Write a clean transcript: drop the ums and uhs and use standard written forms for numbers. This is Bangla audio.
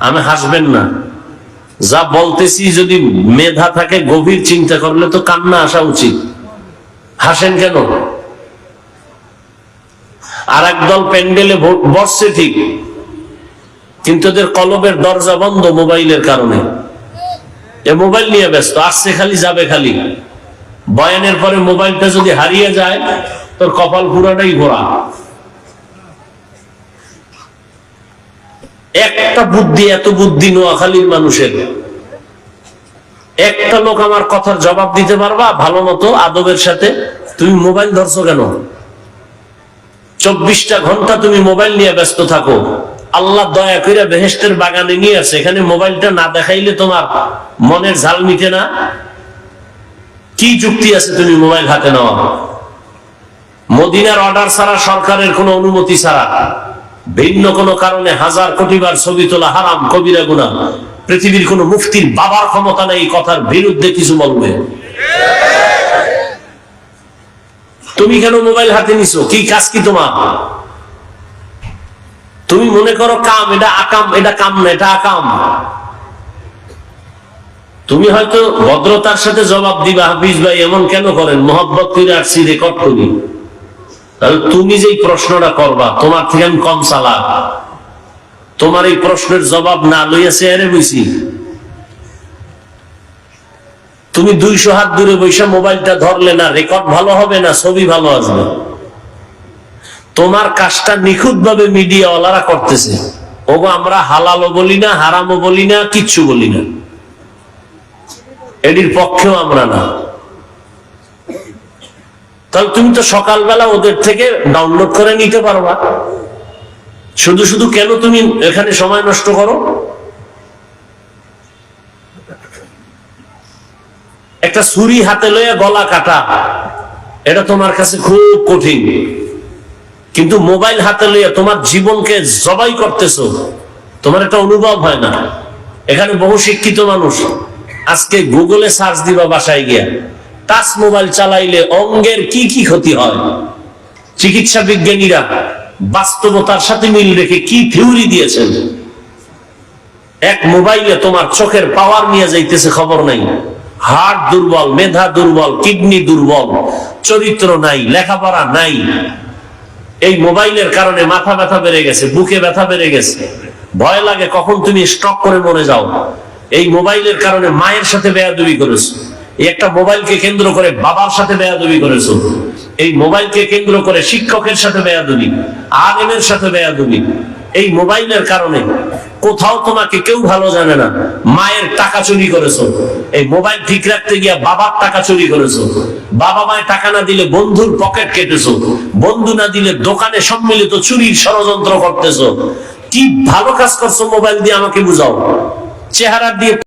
আমি হাসবেন না, যা বলতেছি যদি মেধা থাকে গভীর চিন্তা করলে তো কান্না আসা উচিত। হাসেন কেন? আর একদল প্যান্ডেলে বসছে ঠিক, কিন্তু ওদের কলবের দরজা বন্ধ মোবাইলের কারণে। এ মোবাইল নিয়ে ব্যস্ত, আসছে খালি যাবে খালি। বয়ানের পরে মোবাইলটা যদি হারিয়ে যায় তোর কপাল পুরাটাই ঘোরা। একটা বুদ্ধি, এত বুদ্ধি নোয়াখালীর মানুষের, একটা লোক আমার কথার জবাব দিতে পারবা ভালো মতো আদবের সাথে? তুমি মোবাইল ধরছো কেন? 24টা ঘন্টা তুমি মোবাইল নিয়ে ব্যস্ত থাকো। আল্লাহ দয়া করে বেহেশতের বাগানে নিয়ে আসে, এখানে মোবাইলটা না দেখাইলে তোমার মনের ঝাল মিটে না। কি যুক্তি আছে তুমি মোবাইল হাতে নেওয়া? মদিনার অর্ডার ছাড়া, সরকারের কোনো অনুমতি ছাড়া, ভিন্ন কোনো কারণে 1000 কোটি বার ছবি তোলা হারাম, কবিরা গুনাহ। পৃথিবীর কোন মুফতির বাবার ক্ষমতা নেই এই কথার বিরুদ্ধে কিছু বলবে। তুমি কেন মোবাইল হাতে নিছো? কি কাজ কি তোমার? তুমি মনে করো কাম, এটা আকাম, এটা কাম না, এটা আকাম। তুমি হয়তো ভদ্রতার সাথে জবাব দিবা, হাফিজ ভাই এমন কেন করেন, মহব্বত করে আসছি রেকর্ড করি। তাহলে তুমি যেই প্রশ্নটা করবা, তোমার থেকে আমি কম চালাক। তোমার এই প্রশ্নের জবাব না লইয়া চেয়ারে বইছি। তুমি 200 হাত দূরে বৈশা মোবাইলটা ধরলে না রেকর্ড ভালো হবে না ছবি ভালো আসবে। তোমার কাজটা নিখুঁত ভাবে মিডিয়াওয়ালারা করতেছে। ওগো আমরা হালালও বলি না, হারামও বলি না, কিচ্ছু বলি না, এটির পক্ষেও আমরা না। তাহলে তুমি তো সকালবেলা ওদের থেকে ডাউনলোড করে নিতে পারবা। শুধু শুধু কেন তুমি এখানে সময় নষ্ট করো? একটা ছুরি হাতে লইয়া গলা কাটা, এটা তোমার কাছে খুব কঠিন, কিন্তু মোবাইল হাতে লইয়া তোমার জীবনকে জবাই করতেছো, তোমার একটা অনুভব হয় না। এখানে বহু শিক্ষিত মানুষ, আজকে গুগলে সার্চ দিবা বাসায় গিয়া, টাচ মোবাইল চালাইলে অঙ্গের কি কি ক্ষতি হয়, চিকিৎসা বিজ্ঞানীরা বাস্তবতার সাথে মিল রেখে কি থিওরি দিয়েছেন। এক মোবাইলে তোমার চোখের পাওয়ার নিয়ে যাইতেছে খবর নাই, হার্ট দুর্বল, মেধা দুর্বল, কিডনি দুর্বল, চরিত্র নাই, লেখাপড়া নাই। এই মোবাইলের কারণে মাথা ব্যথা বেড়ে গেছে, বুকে ব্যথা বেড়ে গেছে, ভয় লাগে কখন তুমি স্ট্রোক করে মরে যাও। এই মোবাইলের কারণে মায়ের সাথে বেয়াদবি করেছো, একটা মোবাইলকে কেন্দ্র করে বাবার সাথে বেয়াদবি করেছো, এই মোবাইলকে কেন্দ্র করে শিক্ষকের সাথে বেয়াদবি, আলেমের সাথে বেয়াদবি। এই মোবাইলের কারণে কোথাও তোমাকে কেউ ভালো জানে না, মায়ের টাকা চুরি করেছো, এই মোবাইল ঠিক রাখতে গিয়া বাবার টাকা চুরি করেছো, বাবা মায়ের টাকা না দিলে বন্ধুর পকেট কেটেছো, বন্ধু না দিলে দোকানে সম্মিলিত চুরির ষড়যন্ত্র করতেছো। কি ভালো কাজ করছো মোবাইল দিয়ে আমাকে বুঝাও। চেহারা দিয়ে